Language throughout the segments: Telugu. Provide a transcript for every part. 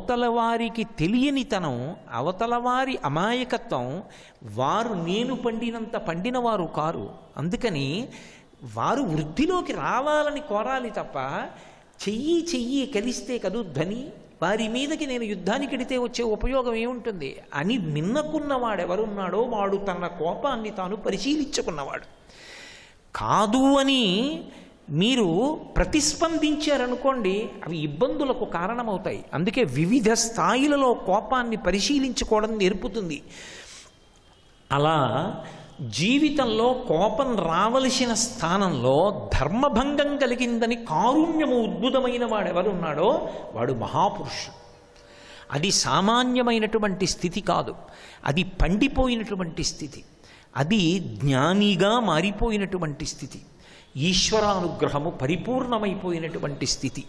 అవతల వారికి తెలియనితనం, అవతల వారి అమాయకత్వం, వారు నేను పండినంత పండిన వారు కారు. అందుకని వారు వృద్ధిలోకి రావాలని కోరాలి తప్ప చెయ్యి చెయ్యి కలిస్తే కదూ ధ్వని, వారి మీదకి నేను యుద్ధానికి ఎడితే వచ్చే ఉపయోగం ఏముంటుంది అని మిన్నకున్నవాడెవరున్నాడో వాడు తన కోపాన్ని తాను పరిశీలించుకున్నవాడు. కాదు అని మీరు ప్రతిస్పందించారనుకోండి, అవి ఇబ్బందులకు కారణమవుతాయి. అందుకే వివిధ స్థాయిలలో కోపాన్ని పరిశీలించుకోవడం నేర్పుతుంది. అలా జీవితంలో కోపం రావలసిన స్థానంలో ధర్మభంగం కలిగిందని కారుణ్యము ఉద్భుతమైన వాడెవరున్నాడో వాడు మహాపురుషుడు. అది సామాన్యమైనటువంటి స్థితి కాదు, అది పండిపోయినటువంటి స్థితి, అది జ్ఞానిగా మారిపోయినటువంటి స్థితి, ఈశ్వరానుగ్రహము పరిపూర్ణమైపోయినటువంటి స్థితి.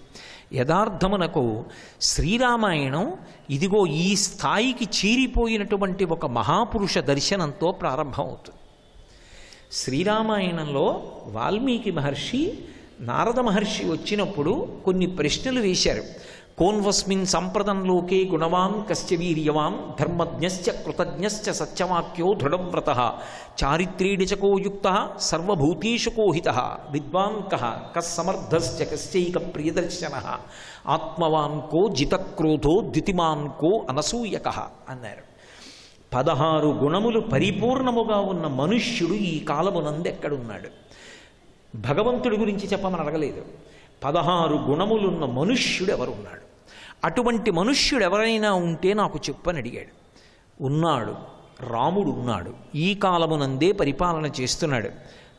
యథార్థమునకు శ్రీరామాయణం ఇదిగో ఈ స్థాయికి చేరిపోయినటువంటి ఒక మహాపురుష దర్శనంతో ప్రారంభమవుతుంది. శ్రీరామాయణంలో వాల్మీకి మహర్షి నారద మహర్షి వచ్చినప్పుడు కొన్ని ప్రశ్నలు వేశారు. కోన్వస్మిన్ సంప్రదం లోకే గుణవాన్ కశ్చ వీర్యవాన్ ధర్మజ్ఞశ్చ కృతజ్ఞశ్చ సత్యవాక్యో దృఢవ్రతః చారిత్రేణిచకో యుక్తః సర్వభూతేషు కోహితః విద్వాన్ కః కస్సమర్థశ్చ కశ్చైక ప్రియదర్శనః ఆత్మవాన్ కో జితక్రోధో ద్యుతిమాన్ కో అనసూయకః అన్నారు. 16 గుణములు పరిపూర్ణముగా ఉన్న మనుష్యుడు ఈ కాలమునందు ఎక్కడున్నాడు? భగవంతుడి గురించి చెప్పమని అడగలేదు. 16 గుణములున్న మనుష్యుడు ఎవరున్నాడు? అటువంటి మనుష్యుడు ఎవరైనా ఉంటే నాకు చెప్పని అడిగాడు. ఉన్నాడు, రాముడు ఉన్నాడు. ఈ కాలమునందే పరిపాలన చేస్తున్నాడు,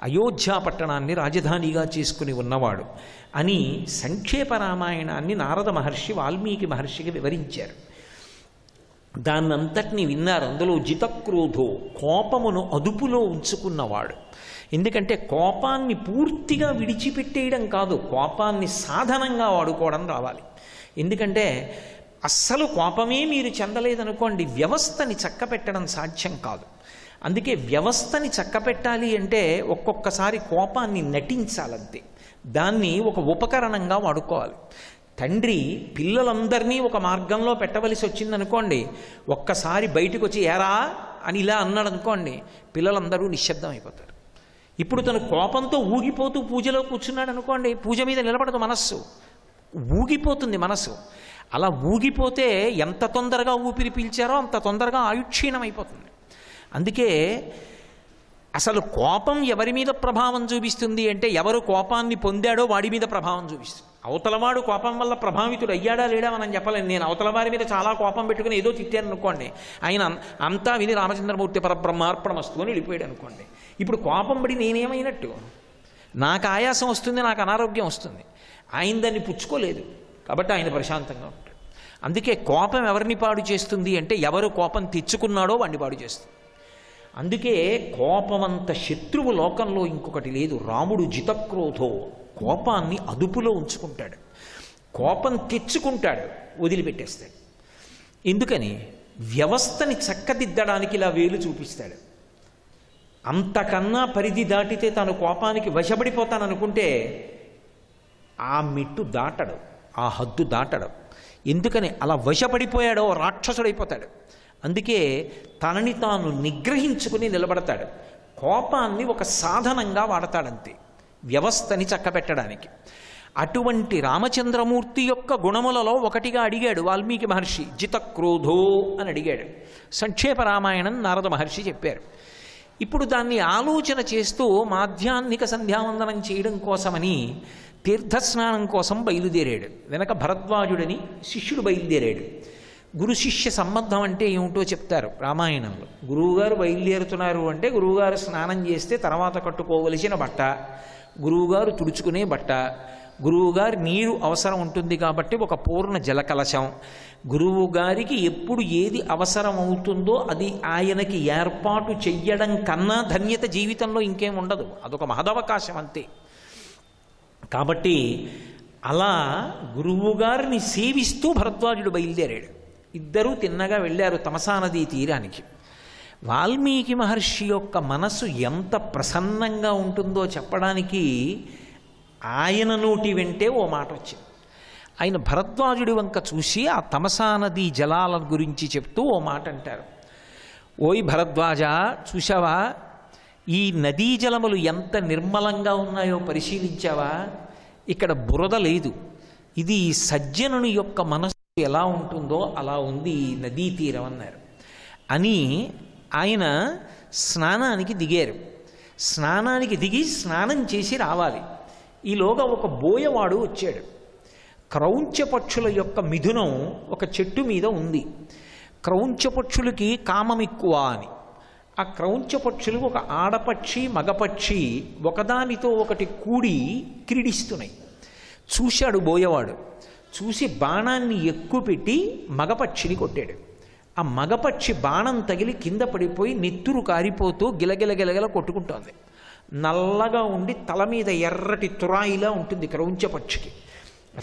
అయోధ్య పట్టణాన్ని రాజధానిగా చేసుకుని ఉన్నవాడు అని సంక్షేప రామాయణాన్ని నారద మహర్షి వాల్మీకి మహర్షికి వివరించారు. దాన్నంతటినీ విన్నారు. అందులో జితక్రోధో, కోపమును అదుపులో ఉంచుకున్నవాడు. ఎందుకంటే కోపాన్ని పూర్తిగా విడిచిపెట్టేయడం కాదు, కోపాన్ని సాధనంగా వాడుకోవడం రావాలి. ఎందుకంటే అస్సలు కోపమే మీరు చెందలేదనుకోండి, వ్యవస్థని చక్కపెట్టడం సాధ్యం కాదు. అందుకే వ్యవస్థని చక్కపెట్టాలి అంటే ఒక్కొక్కసారి కోపాన్ని నటించాలంతే, దాన్ని ఒక ఉపకరణంగా వాడుకోవాలి. తండ్రి పిల్లలందరినీ ఒక మార్గంలో పెట్టవలసి వచ్చిందనుకోండి, ఒక్కసారి బయటకు వచ్చి ఏరా అని ఇలా అన్నాడు అనుకోండి, పిల్లలందరూ నిశ్శబ్దం అయిపోతారు. ఇప్పుడు తను కోపంతో ఊగిపోతూ పూజలో కూర్చున్నాడు అనుకోండి, పూజ మీద నిలబడదు మనస్సు, ఊగిపోతుంది మనస్సు. అలా ఊగిపోతే ఎంత తొందరగా ఊపిరి పీల్చారో అంత తొందరగా ఆయుక్షీణం అయిపోతుంది. అందుకే అసలు కోపం ఎవరి మీద ప్రభావం చూపిస్తుంది అంటే, ఎవరు కోపాన్ని పొందాడో వాడి మీద ప్రభావం చూపిస్తుంది. అవతలవాడు కోపం వల్ల ప్రభావితుడు అయ్యాడా లేడా మనం చెప్పలేను. నేను అవతల వారి మీద చాలా కోపం పెట్టుకుని ఏదో తిట్టాను అనుకోండి, ఆయన అంతా విని రామచంద్రమూర్తి పరబ్రహ్మార్పణమస్తు అని వెళ్ళిపోయాడు అనుకోండి, ఇప్పుడు కోపం పడి నేనేమైనట్టు? నాకు ఆయాసం వస్తుంది, నాకు అనారోగ్యం వస్తుంది. ఆయన దాన్ని పుచ్చుకోలేదు కాబట్టి ఆయన ప్రశాంతంగా ఉంటాడు. అందుకే కోపం ఎవరిని పాడు చేస్తుంది అంటే, ఎవరు కోపం తెచ్చుకున్నాడో వాడిని పాడు చేస్తుంది. అందుకే కోపమంత శత్రువు లోకంలో ఇంకొకటి లేదు. రాముడు జితక్రోధో, కోపాన్ని అదుపులో ఉంచుకుంటాడు. కోపం తెచ్చుకుంటాడు, వదిలిపెట్టేస్తాడు. ఎందుకని? వ్యవస్థని చక్కదిద్దడానికి ఇలా వేలు చూపిస్తాడు. అంతకన్నా పరిధి దాటితే తాను కోపానికి వశపడిపోతాననుకుంటే ఆ మెట్టు దాటడు, ఆ హద్దు దాటడు. ఎందుకని? అలా వశపడిపోయాడో రాక్షసుడైపోతాడు. అందుకే తనని తాను నిగ్రహించుకుని నిలబడతాడు. కోపాన్ని ఒక సాధనంగా వాడతాడంతే, వ్యవస్థని చక్కబెట్టడానికి. అటువంటి రామచంద్రమూర్తి యొక్క గుణములలో ఒకటిగా అడిగాడు వాల్మీకి మహర్షి, జితక్రోధో అని అడిగాడు. సంక్షేప రామాయణం నారద మహర్షి చెప్పారు. ఇప్పుడు దాన్ని ఆలోచన చేస్తూ మాధ్యాహ్నిక సంధ్యావందనం చేయడం కోసమని తీర్థస్నానం కోసం బయలుదేరాడు. వెనక భరద్వాజుడని శిష్యుడు బయలుదేరాడు. గురు శిష్య సంబంధం అంటే ఏమిటో చెప్తారు రామాయణంలో. గురువుగారు బయలుదేరుతున్నారు అంటే, గురువుగారు స్నానం చేస్తే తర్వాత కట్టుకోవలసిన బట్ట, గురువుగారు తుడుచుకునే బట్ట, గురువుగారి నీరు అవసరం ఉంటుంది కాబట్టి ఒక పూర్ణ జలకలశం, గురువుగారికి ఎప్పుడు ఏది అవసరం అవుతుందో అది ఆయనకి ఏర్పాటు చెయ్యడం కన్నా ధన్యత జీవితంలో ఇంకేం ఉండదు. అదొక మహదవకాశం అంతే. కాబట్టి అలా గురువుగారిని సేవిస్తూ భరద్వాజుడు బయలుదేరాడు. ఇద్దరూ తిన్నగా వెళ్ళారు తమసా నదీ తీరానికి. వాల్మీకి మహర్షి యొక్క మనసు ఎంత ప్రసన్నంగా ఉంటుందో చెప్పడానికి ఆయన నోటి వెంటే ఓ మాట వచ్చింది. ఆయన భరద్వాజుడి వంక చూసి ఆ తమసా నదీ జలాల గురించి చెప్తూ ఓ మాట అంటారు. ఓయ్ భరద్వాజ, చూశావా ఈ నదీ జలములు ఎంత నిర్మలంగా ఉన్నాయో పరిశీలించావా? ఇక్కడ బురద లేదు. ఇది సజ్జనుని యొక్క మనస్సు ఎలా ఉంటుందో అలా ఉంది ఈ నదీ తీరం అన్నారు. అని ఆయన స్నానానికి దిగారు. స్నానానికి దిగి స్నానం చేసి రావాలి. ఈలోగా ఒక బోయవాడు వచ్చాడు. క్రౌంచ పక్షుల యొక్క మిథునం ఒక చెట్టు మీద ఉంది. క్రౌంచ పక్షులకి కామం ఎక్కువ అని. ఆ క్రౌంచ పక్షులు ఒక ఆడపక్షి మగపక్షి ఒకదానితో ఒకటి కూడి క్రీడిస్తున్నాయి. చూశాడు బోయవాడు. చూసి బాణాన్ని ఎక్కుపెట్టి మగపక్షిని కొట్టాడు. ఆ మగపక్షి బాణం తగిలి కింద పడిపోయి నెత్తురు కారిపోతూ గిలగిల కొట్టుకుంటోంది. నల్లగా ఉండి తల మీద ఎర్రటి తురాయిలా ఉంటుంది క్రౌంచ పక్షికి.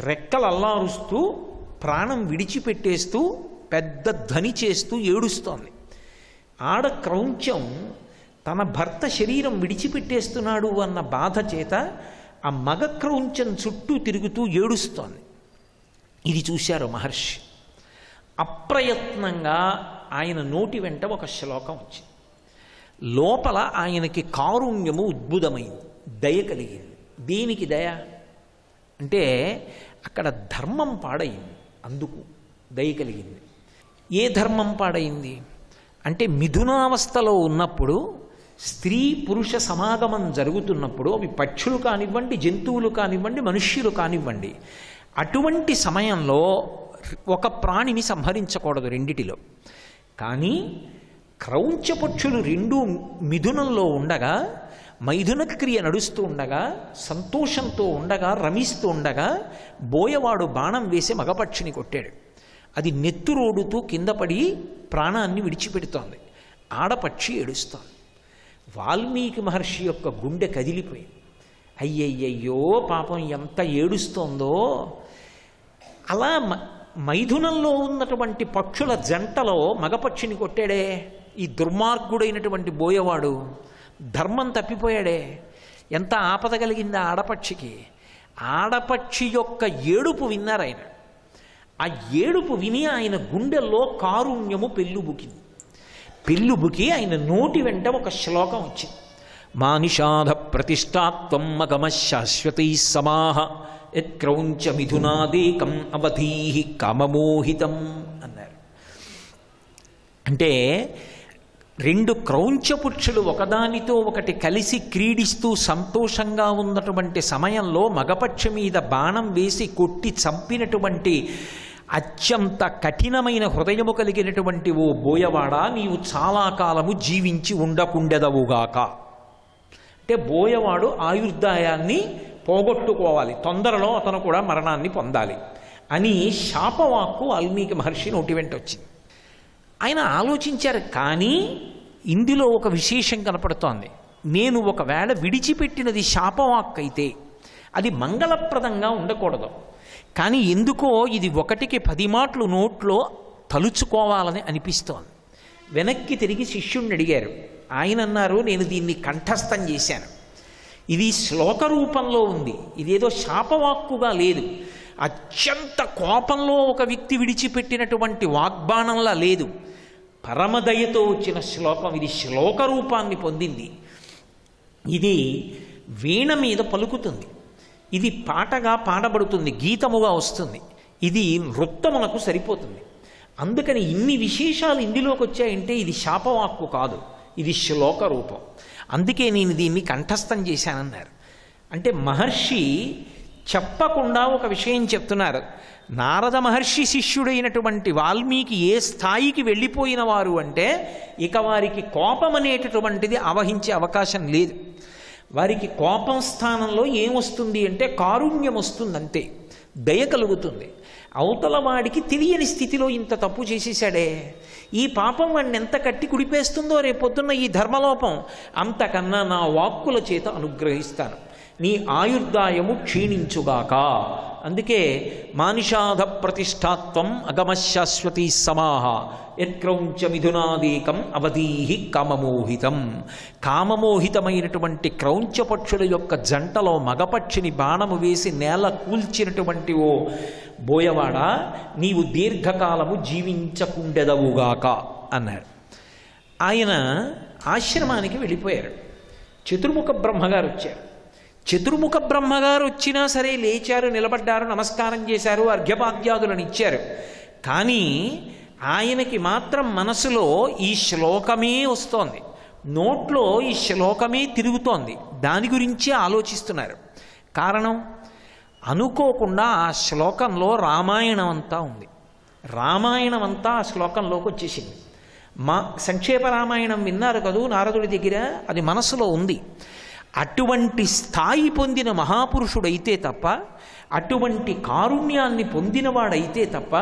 రెక్కలు అల్లారుస్తూ ప్రాణం విడిచిపెట్టేస్తూ పెద్ద ధ్వని చేస్తూ ఏడుస్తోంది. ఆడ క్రౌంచం తన భర్త శరీరం విడిచిపెట్టేస్తున్నాడు అన్న బాధ చేత ఆ మగ క్రౌంచం చుట్టూ తిరుగుతూ ఏడుస్తోంది. ఇది చూశారు మహర్షి. అప్రయత్నంగా ఆయన నోటి వెంట ఒక శ్లోకం వచ్చింది. లోపల ఆయనకి కారుణ్యము ఉద్భుతమైంది, దయ కలిగింది. దేనికి దయ అంటే అక్కడ ధర్మం పాడైంది, అందుకు దయ కలిగింది. ఏ ధర్మం పాడైంది అంటే మిథునావస్థలో ఉన్నప్పుడు స్త్రీ పురుష సమాగమం జరుగుతున్నప్పుడు అవి పక్షులు కానివ్వండి, జంతువులు కానివ్వండి, మనుష్యులు కానివ్వండి, అటువంటి సమయంలో ఒక ప్రాణిని సంహరించకూడదు రెండిటిలో. కానీ క్రౌంచ పక్షులు రెండు మిథునంలో ఉండగా, మైథున క్రియ నడుస్తూ ఉండగా, సంతోషంతో ఉండగా, రమిస్తూ ఉండగా బోయవాడు బాణం వేసి మగపక్షిని కొట్టాడు. అది నెత్తురోడుతూ కింద పడి ప్రాణాన్ని విడిచిపెడుతోంది. ఆడపక్షి ఏడుస్తోంది. వాల్మీకి మహర్షి యొక్క గుండె కదిలిపోయింది. అయ్యయ్యయ్యో పాపం ఎంత ఏడుస్తోందో. అలా మైథునంలో ఉన్నటువంటి పక్షుల జంటలో మగపక్షిని కొట్టాడే ఈ దుర్మార్గుడైనటువంటి బోయవాడు. ధర్మం తప్పిపోయాడే. ఎంత ఆపద కలిగింది ఆడపక్షికి. ఆడపక్షి యొక్క ఏడుపు విన్నారు ఆయన. ఆ ఏడుపు విని ఆయన గుండెల్లో కారుణ్యము పెళ్ళుబుకింది. పెళ్ళుబుకి ఆయన నోటి వెంట ఒక శ్లోకం వచ్చింది. మానిషాధ ప్రతిష్టాత్వం మగమ శాశ్వతై సమాహ యత్క్రౌంచ మిథునాదేకం అవధీహి కామమోహితం అన్నారు. అంటే రెండు క్రౌంచ పుక్షులు ఒకదానితో ఒకటి కలిసి క్రీడిస్తూ సంతోషంగా ఉన్నటువంటి సమయంలో మగపక్షి మీద బాణం వేసి కొట్టి చంపినటువంటి అత్యంత కఠినమైన హృదయము కలిగినటువంటి ఓ బోయవాడా, నీవు చాలా కాలము జీవించి ఉండకుండెదవుగాక. అంటే బోయవాడు ఆయుర్దాయాన్ని పోగొట్టుకోవాలి, తొందరలో అతను కూడా మరణాన్ని పొందాలి అని శాపవాక్కు వాల్మీకి మహర్షి నోటి వెంట వచ్చింది. ఆయన ఆలోచించారు. కానీ ఇందులో ఒక విశేషం కనపడుతోంది. నేను ఒకవేళ విడిచిపెట్టినది శాపవాక్కు అయితే అది మంగళప్రదంగా ఉండకూడదు. కానీ ఎందుకో ఇది 1కి 10 మాటలు నోట్లో తలుచుకోవాలని అనిపిస్తోంది. వెనక్కి తిరిగి శిష్యుణ్ణి అడిగారు. ఆయన అన్నారు, నేను దీన్ని కంఠస్థం చేశాను. ఇది శ్లోక రూపంలో ఉంది, ఇదేదో శాపవాక్కుగా లేదు. అత్యంత కోపంలో ఒక వ్యక్తి విడిచిపెట్టినటువంటి వాగ్బాణంలా లేదు. పరమదయతో వచ్చిన శ్లోకం. ఇది శ్లోక రూపాన్ని పొందింది. ఇది వీణ మీద పలుకుతుంది, ఇది పాటగా పాడబడుతుంది, గీతముగా వస్తుంది. ఇది నృత్తమునకు సరిపోతుంది. అందుకని ఇన్ని విశేషాలు ఇందులోకి వచ్చాయంటే ఇది శాపవాక్కు కాదు, ఇది శ్లోక రూపం. అందుకే నేను దీన్ని కంఠస్థం చేశానన్నారు. అంటే మహర్షి చెప్పకుండా ఒక విషయం చెప్తున్నారు. నారద మహర్షి శిష్యుడైనటువంటి వాల్మీకి ఏ స్థాయికి వెళ్ళిపోయిన వారు అంటే ఇక వారికి కోపం అనేటటువంటిది ఆవహించే అవకాశం లేదు. వారికి కోపం స్థానంలో ఏమొస్తుంది అంటే కారుణ్యం వస్తుంది, అంతే. దయ కలుగుతుంది. అవతల వాడికి తెలియని స్థితిలో ఇంత తప్పు చేసేసాడే, ఈ పాపం వాడిని ఎంత కట్టి కుడిపేస్తుందో రేపొద్దున్న ఈ ధర్మలోపం, అంతకన్నా నా వాక్కుల చేత అనుగ్రహిస్తాను, నీ ఆయుర్దాయము క్షీణించుగాక అందుకే మానిషాధ ప్రతిష్టాత్వం అగమశాశ్వతీ సమాహ యత్క్రౌంచ మిథునాదీకం అవధీహి కామమోహితం. కామమోహితమైనటువంటి క్రౌంచ పక్షుల యొక్క జంటలో మగపక్షిని బాణము వేసి నేల కూల్చినటువంటి ఓ బోయవాడ, నీవు దీర్ఘకాలము జీవించకుండెదవుగాక అన్నాడు. ఆయన ఆశ్రమానికి వెళ్ళిపోయారు. చతుర్ముఖ బ్రహ్మగారు వచ్చారు. చతుర్ముఖ బ్రహ్మగారు వచ్చినా సరే లేచారు, నిలబడ్డారు, నమస్కారం చేశారు, అర్ఘ్యపాద్యాదులను ఇచ్చారు. కానీ ఆయనకి మాత్రం మనసులో ఈ శ్లోకమే వస్తోంది, నోట్లో ఈ శ్లోకమే తిరుగుతోంది. దాని గురించే ఆలోచిస్తున్నారు. కారణం, అనుకోకుండా ఆ శ్లోకంలో రామాయణం అంతా ఉంది. రామాయణం అంతా ఆ శ్లోకంలోకి వచ్చేసింది. సంక్షేప రామాయణం విన్నారు కదూ నారదుడి దగ్గర, అది మనసులో ఉంది. అటువంటి స్థాయి పొందిన మహాపురుషుడైతే తప్ప, అటువంటి కారుణ్యాన్ని పొందినవాడైతే తప్ప,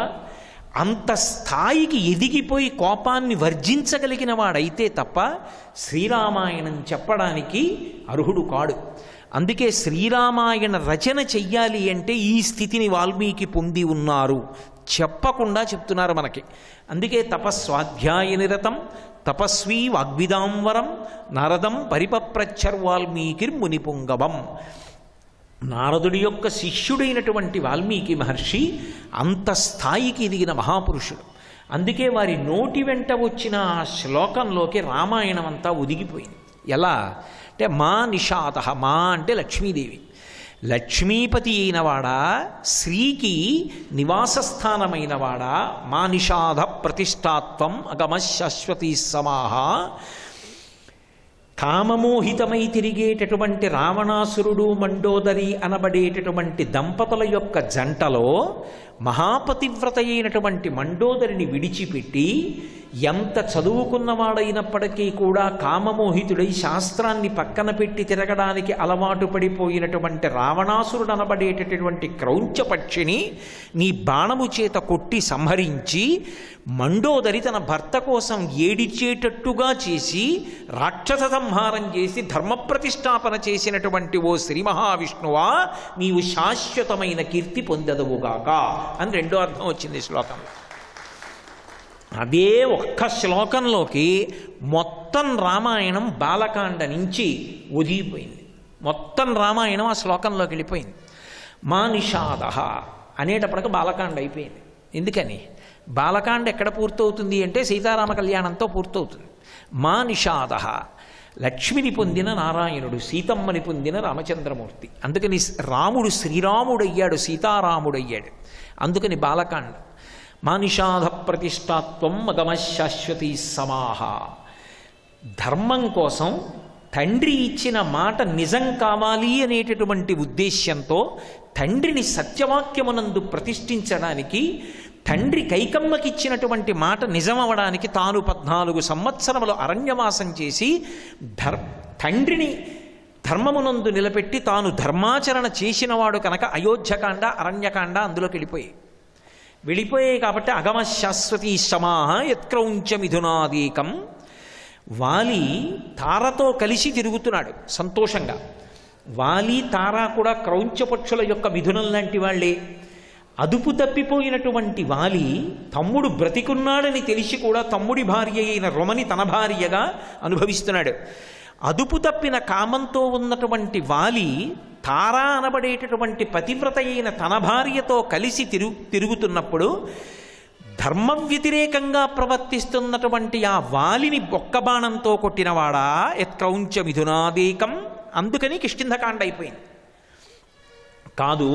అంత స్థాయికి ఎదిగిపోయి కోపాన్ని వర్జించగలిగిన వాడైతే తప్ప శ్రీరామాయణం చెప్పడానికి అర్హుడు కాడు. అందుకే శ్రీరామాయణ రచన చెయ్యాలి అంటే ఈ స్థితిని వాల్మీకి పొంది ఉన్నారు, చెప్పకుండా చెప్తున్నారు మనకి. అందుకే తపస్వాధ్యాయ నిరతం తపస్వీ వాగ్విదాంవరం నారదం పరిపప్రచ్చర్ వాల్మీకిర్మునిపుంగవం. నారదుడి యొక్క శిష్యుడైనటువంటి వాల్మీకి మహర్షి అంత స్థాయికి ఎదిగిన మహాపురుషుడు. అందుకే వారి నోటి వెంట వచ్చిన ఆ శ్లోకంలోకి రామాయణం అంతా ఒదిగిపోయింది. ఎలా అంటే, మా నిషాద, మా అంటే లక్ష్మీదేవి, లక్ష్మీపతి అయినవాడా, శ్రీకి నివాసస్థానమైనవాడా, మా నిషాద ప్రతిష్టాత్వం అగమశాశ్వతీ సమాహ. కామమోహితమై తిరిగేటటువంటి రావణాసురుడు మండోదరి అనబడేటటువంటి దంపతుల యొక్క జంటలో మహాపతివ్రత అయినటువంటి మండోదరిని విడిచిపెట్టి, ఎంత చదువుకున్నవాడైనప్పటికీ కూడా కామమోహితుడై శాస్త్రాన్ని పక్కన పెట్టి తిరగడానికి అలవాటు పడిపోయినటువంటి రావణాసురుడు అనబడేటటువంటి క్రౌంచ పక్షిని నీ బాణము చేత కొట్టి సంహరించి, మండోదరి తన భర్త కోసం ఏడిచేటట్టుగా చేసి రాక్షస సంహారం చేసి ధర్మప్రతిష్టాపన చేసినటువంటి ఓ శ్రీ మహావిష్ణువా, నీవు శాశ్వతమైన కీర్తి పొందెదవుగాక అని రెండో అర్థం వచ్చింది శ్లోకంలో. అదే ఒక్క శ్లోకంలోకి మొత్తం రామాయణం బాలకాండ నుంచి ఒదిగిపోయింది. మొత్తం రామాయణం ఆ శ్లోకంలోకి వెళ్ళిపోయింది. మా నిషాద అనేటప్పటికి బాలకాండ అయిపోయింది. ఎందుకని? బాలకాండ ఎక్కడ పూర్తవుతుంది అంటే సీతారామ కళ్యాణంతో పూర్తవుతుంది. మా నిషాద, లక్ష్మిని పొందిన నారాయణుడు, సీతమ్మని పొందిన రామచంద్రమూర్తి. అందుకని రాముడు శ్రీరాముడయ్యాడు, సీతారాముడయ్యాడు. అందుకని బాలకాండ. మా నిషాధ ప్రతిష్టాత్వం అగమశాశ్వతీ సమాహ. ధర్మం కోసం తండ్రి ఇచ్చిన మాట నిజం కావాలి అనేటటువంటి ఉద్దేశ్యంతో తండ్రిని సత్యవాక్యమునందు ప్రతిష్ఠించడానికి, తండ్రి కైకమ్మకిచ్చినటువంటి మాట నిజమవడానికి తాను 14 సంవత్సరములు అరణ్యవాసం చేసి తండ్రిని ధర్మమునందు నిలబెట్టి తాను ధర్మాచరణ చేసినవాడు కనుక అయోధ్యకాండ, అరణ్యకాండ అందులోకి వెళ్ళిపోయాయి. కాబట్టి అగమశాశ్వతీ సమాహ యత్క్రౌంచ మిథునాదీకం. వాలి తారతో కలిసి తిరుగుతున్నాడు సంతోషంగా. వాలి తార కూడా క్రౌంచ పక్షుల యొక్క మిథునం లాంటి వాళ్ళే. అదుపు తప్పిపోయినటువంటి వాలి తమ్ముడు బ్రతికున్నాడని తెలిసి కూడా తమ్ముడి భార్య అయిన రొమని తన భార్యగా అనుభవిస్తున్నాడు. అదుపు తప్పిన కామంతో ఉన్నటువంటి వాలి తార అనబడేటటువంటి పతివ్రత అయిన తన భార్యతో కలిసి తిరుగుతున్నప్పుడు ధర్మ వ్యతిరేకంగా ప్రవర్తిస్తున్నటువంటి ఆ వాలిని బొక్క బాణంతో కొట్టినవాడా యత్క్రౌంచ మిథునాదీకం. అందుకని కిష్కింధకాండ అయిపోయింది. కాదు,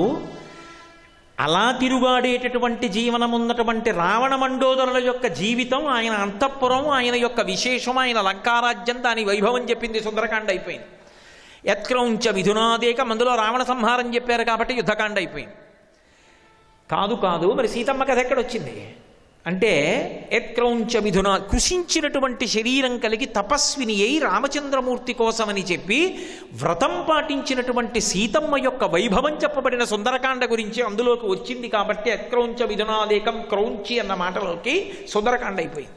అలా తిరుగాడేటటువంటి జీవనం ఉన్నటువంటి రావణ మండోదరుల యొక్క జీవితం, ఆయన అంతఃపురం, ఆయన యొక్క విశేషం, ఆయన లంకారాజ్యం, దాని వైభవం చెప్పింది సుందరకాండ అయిపోయింది. యత్క్రౌంచ మిథునాదేకం, అందులో రావణ సంహారం చెప్పారు కాబట్టి యుద్ధకాండ అయిపోయింది. కాదు, మరి సీతమ్మ కథ ఎక్కడొచ్చింది అంటే, యత్క్రౌంచ మిథునా, కృషించినటువంటి శరీరం కలిగి తపస్విని అయి రామచంద్రమూర్తి కోసమని చెప్పి వ్రతం పాటించినటువంటి సీతమ్మ యొక్క వైభవం చెప్పబడిన సుందరకాండ గురించి అందులోకి వచ్చింది కాబట్టి యత్క్రౌంచ మిథునాదేకం, క్రౌంచి అన్న మాటలోకి సుందరకాండ అయిపోయింది.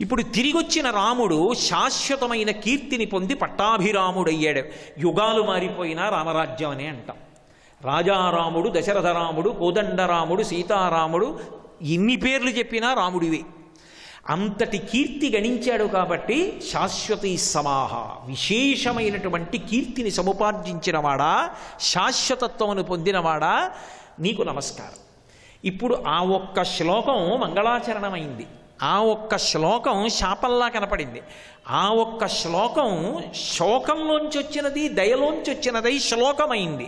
ఇప్పుడు తిరిగొచ్చిన రాముడు శాశ్వతమైన కీర్తిని పొంది పట్టాభిరాముడయ్యాడు. యుగాలు మారిపోయినా రామరాజ్యం అనే అంటాం. రాజారాముడు, దశరథరాముడు, కోదండరాముడు, సీతారాముడు, ఎన్ని పేర్లు చెప్పినా రాముడివే. అంతటి కీర్తి గణించాడు కాబట్టి శాశ్వతీ సమాహ, విశేషమైనటువంటి కీర్తిని సముపార్జించినవాడా, శాశ్వతత్వమును పొందినవాడా, నీకు నమస్కారం. ఇప్పుడు ఆ ఒక్క శ్లోకం మంగళాచరణమైంది, ఆ ఒక్క శ్లోకం శాపంలా కనపడింది. ఆ ఒక్క శ్లోకం శోకంలోంచి వచ్చినది, దయలోంచి వచ్చినదై శ్లోకమైంది.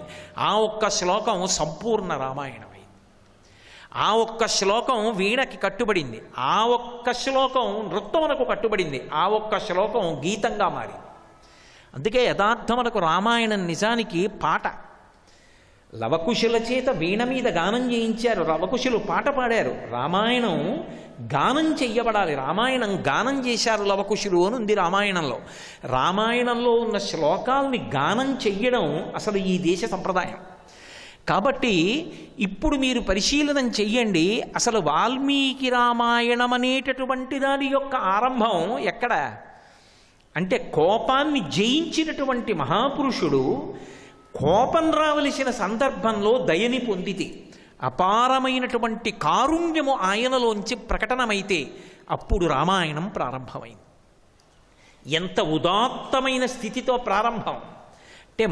ఆ ఒక్క శ్లోకం సంపూర్ణ రామాయణమైంది. ఆ ఒక్క శ్లోకం వీణకి కట్టుబడింది, ఆ ఒక్క శ్లోకం నృత్తమునకు కట్టుబడింది, ఆ ఒక్క శ్లోకం గీతంగా మారింది. అందుకే యథార్థమునకు రామాయణం నిజానికి పాట. లవకుశుల చేత వీణ మీద గానం చేయించారు, లవకుశులు పాట పాడారు. రామాయణం గానం చెయ్యబడాలి. రామాయణం గానం చేశారు లవకుశులు అని ఉంది రామాయణంలో. రామాయణంలో ఉన్న శ్లోకాల్ని గానం చెయ్యడం అసలు ఈ దేశ సంప్రదాయం. కాబట్టి ఇప్పుడు మీరు పరిశీలనం చెయ్యండి, అసలు వాల్మీకి రామాయణం అనేటటువంటి దాని యొక్క ఆరంభం ఎక్కడ అంటే, కోపాన్ని జయించినటువంటి మహాపురుషుడు కోపం రావలసిన సందర్భంలో దయని పొందితే, అపారమైనటువంటి కారుణ్యము ఆయనలోంచి ప్రకటనమైతే అప్పుడు రామాయణం ప్రారంభమైంది. ఎంత ఉదాత్తమైన స్థితితో ప్రారంభం అంటే,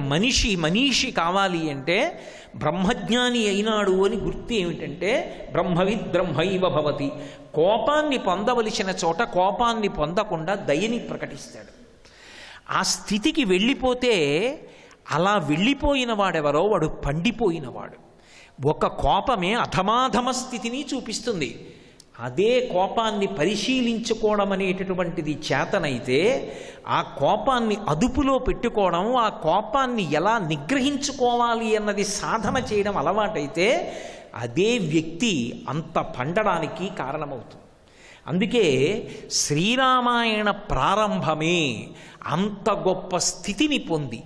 మనీషి కావాలి అంటే బ్రహ్మజ్ఞాని అయినాడు అని గుర్తు ఏమిటంటే, బ్రహ్మవిద్ బ్రహ్మైవ భవతి. కోపాన్ని పొందవలసిన చోట కోపాన్ని పొందకుండా దయని ప్రకటిస్తాడు. ఆ స్థితికి వెళ్ళిపోతే, అలా వెళ్ళిపోయిన వాడెవరో వాడు పండిపోయినవాడు. ఒక కోపమే అధమాధమ స్థితిని చూపిస్తుంది. అదే కోపాన్ని పరిశీలించుకోవడం అనేటటువంటిది చేతనైతే, ఆ కోపాన్ని అదుపులో పెట్టుకోవడం, ఆ కోపాన్ని ఎలా నిగ్రహించుకోవాలి అన్నది సాధన చేయడం అలవాటైతే, అదే వ్యక్తి అంత పండడానికి కారణమవుతుంది. అందుకే శ్రీరామాయణ ప్రారంభమే అంత గొప్ప స్థితిని పొంది,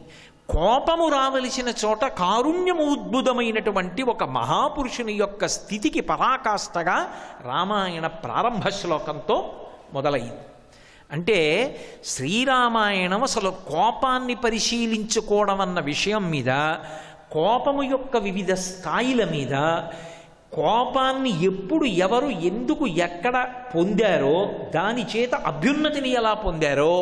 కోపము రావలసిన చోట కారుణ్యము ఉద్భుతమైనటువంటి ఒక మహాపురుషుని యొక్క స్థితికి పరాకాష్ఠగా రామాయణ ప్రారంభ శ్లోకంతో మొదలైంది. అంటే శ్రీరామాయణం అసలు కోపాన్ని పరిశీలించుకోవడం అన్న విషయం మీద, కోపము యొక్క వివిధ స్థాయిల మీద, కోపాన్ని ఎప్పుడు ఎవరు ఎందుకు ఎక్కడ పొందారో, దాని చేత అభ్యున్నతిని ఎలా పొందారో,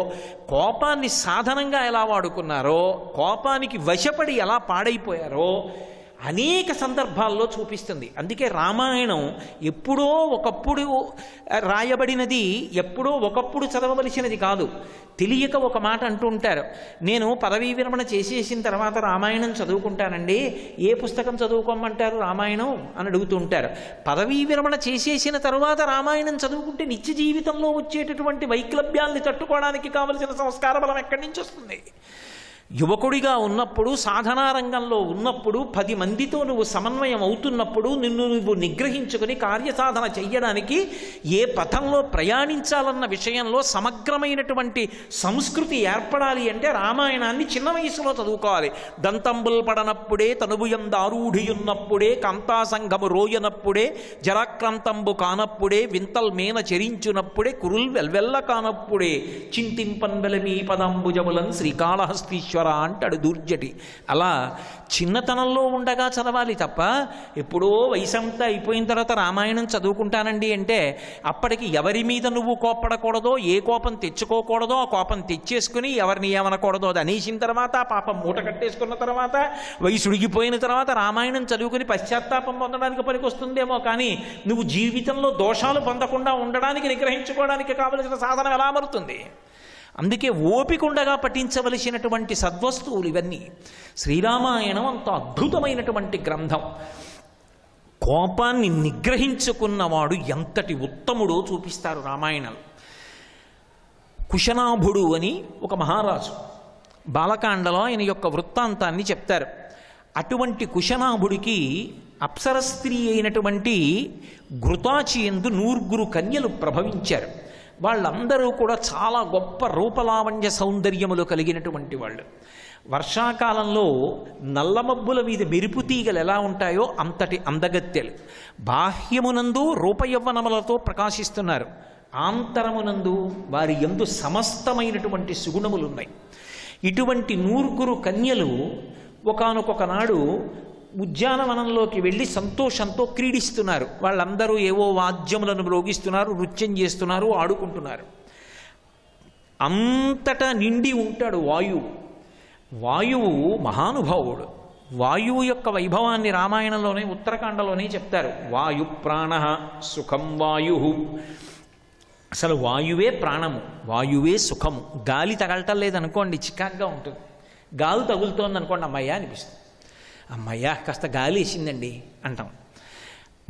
కోపాన్ని సాధనంగా ఎలా వాడుకున్నారో, కోపానికి వశపడి ఎలా పాడైపోయారో అనేక సందర్భాల్లో చూపిస్తుంది. అందుకే రామాయణం ఎప్పుడో ఒకప్పుడు రాయబడినది, ఎప్పుడో ఒకప్పుడు చదవవలసినది కాదు. తెలియక ఒక మాట అంటూ ఉంటారు, నేను పదవీ విరమణ చేసేసిన తర్వాత రామాయణం చదువుకుంటానండి, ఏ పుస్తకం చదువుకోమంటారు రామాయణం అని అడుగుతూ ఉంటారు. పదవీ విరమణ చేసేసిన తర్వాత రామాయణం చదువుకుంటే నిత్య జీవితంలో వచ్చేటటువంటి వైక్లభ్యాల్ని తట్టుకోవడానికి కావలసిన సంస్కార బలం ఎక్కడి నుంచి వస్తుంది? యువకుడిగా ఉన్నప్పుడు, సాధనా రంగంలో ఉన్నప్పుడు, 10 మందితో నువ్వు సమన్వయం అవుతున్నప్పుడు, నిన్ను నువ్వు నిగ్రహించుకుని కార్యసాధన చెయ్యడానికి ఏ పథంలో ప్రయాణించాలన్న విషయంలో సమగ్రమైనటువంటి సంస్కృతి ఏర్పడాలి అంటే రామాయణాన్ని చిన్న వయసులో చదువుకోవాలి. దంతంబుల్ పడనప్పుడే, తనుబుయందారూఢియున్నప్పుడే, కాంతాసంగము రోయనప్పుడే, జరాక్రాంతంబు కానప్పుడే, వింతల్ మేన చెరించునప్పుడే, కురుల్ వెల్వెల్ల కానప్పుడే, చింతింపన్ వెలమీ పదంబుజములన్ శ్రీకాళహస్తీశ్వర అంటాడు దూర్జటి. అలా చిన్నతనంలో ఉండగా చదవాలి తప్ప, ఎప్పుడో వయసంతా అయిపోయిన తర్వాత రామాయణం చదువుకుంటానండి అంటే, అప్పటికి ఎవరి మీద నువ్వు కోప్పడకూడదో, ఏ కోపం తెచ్చుకోకూడదో ఆ కోపం తెచ్చేసుకుని ఎవరిని ఏమనకూడదో అది అనేసిన తర్వాత, ఆ పాపం మూట కట్టేసుకున్న తర్వాత, వయసుడిగిపోయిన తర్వాత రామాయణం చదువుకుని పశ్చాత్తాపం పొందడానికి పనికొస్తుందేమో కానీ, నువ్వు జీవితంలో దోషాలు పొందకుండా ఉండడానికి, నిగ్రహించుకోవడానికి కావలసిన సాధన ఎలా మారుతుంది? అందుకే ఓపికండగా పఠించవలసినటువంటి సద్వస్తువులు ఇవన్నీ. శ్రీరామాయణం అంత అద్భుతమైనటువంటి గ్రంథం. కోపాన్ని నిగ్రహించుకున్నవాడు ఎంతటి ఉత్తముడో చూపిస్తారు రామాయణం. కుశనాభుడు అని ఒక మహారాజు, బాలకాండలో ఆయన యొక్క వృత్తాంతాన్ని చెప్తారు. అటువంటి కుశనాభుడికి అప్సర స్త్రీ అయినటువంటి ఘృతాచి యందు 9 కన్యలు ప్రభవించారు. వాళ్ళందరూ కూడా చాలా గొప్ప రూపలావణ్య సౌందర్యములు కలిగినటువంటి వాళ్ళు. వర్షాకాలంలో నల్లమబ్బుల మీద మెరుపు తీగలు ఎలా ఉంటాయో అంతటి అందగత్తెలు. బాహ్యమునందు రూపయవ్వనములతో ప్రకాశిస్తున్నారు, ఆంతరమునందు వారి యందు సమస్తమైనటువంటి సుగుణములున్నాయి. ఇటువంటి 9 కన్యలు ఒకానొక నాడు ఉద్యానవనంలోకి వెళ్ళి సంతోషంతో క్రీడిస్తున్నారు. వాళ్ళందరూ ఏవో వాద్యములను మ్రోగిస్తున్నారు, నృత్యం చేస్తున్నారు, ఆడుకుంటున్నారు. అంతటా నిండి ఉంటాడు వాయువు. వాయువు మహానుభావుడు. వాయువు యొక్క వైభవాన్ని రామాయణంలోనే ఉత్తరాఖండలోనే చెప్తారు. వాయు ప్రాణ సుఖం వాయు. అసలు వాయువే ప్రాణము, వాయువే సుఖము. గాలి తగలటం లేదనుకోండి చికాగ్గా ఉంటుంది. గాలి తగులుతోంది అనుకోండి అమ్మయ్య అనిపిస్తుంది. అమ్మయ్య కాస్త గాలి వేసిందండి అంటాం.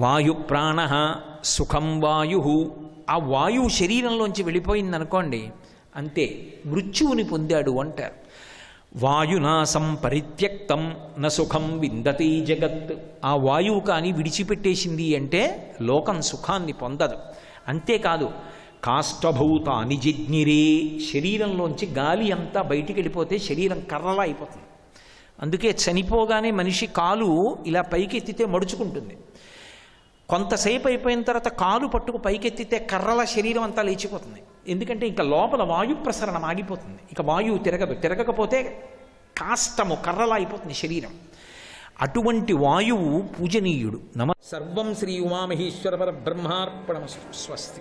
వాయు ప్రాణ సుఖం వాయు. ఆ వాయువు శరీరంలోంచి వెళ్ళిపోయిందనుకోండి అంతే, మృత్యువుని పొందాడు అంటారు. వాయునాసం పరిత్యక్తం న సుఖం విందతి జగత్. ఆ వాయువు కానీ విడిచిపెట్టేసింది అంటే లోకం సుఖాన్ని పొందదు. అంతేకాదు కాష్టభూతాని జిజ్ఞిరే. శరీరంలోంచి గాలి అంతా బయటికి వెళ్ళిపోతే శరీరం కర్రలా అయిపోతుంది. అందుకే చనిపోగానే మనిషి కాలు ఇలా పైకెత్తితే మడుచుకుంటుంది. కొంతసేపు అయిపోయిన తర్వాత కాలు పట్టుకు పైకెత్తితే కర్రల శరీరం అంతా లేచిపోతుంది. ఎందుకంటే ఇంకా లోపల వాయు ప్రసరణం ఆగిపోతుంది. ఇక వాయువు తిరగదు. తిరగకపోతే కాష్టము కర్రలా అయిపోతుంది శరీరం. అటువంటి వాయువు పూజనీయుడు. సర్వం శ్రీ ఉమామహేశ్వర పరబ్రహ్మార్పణమస్తు. స్వస్తి.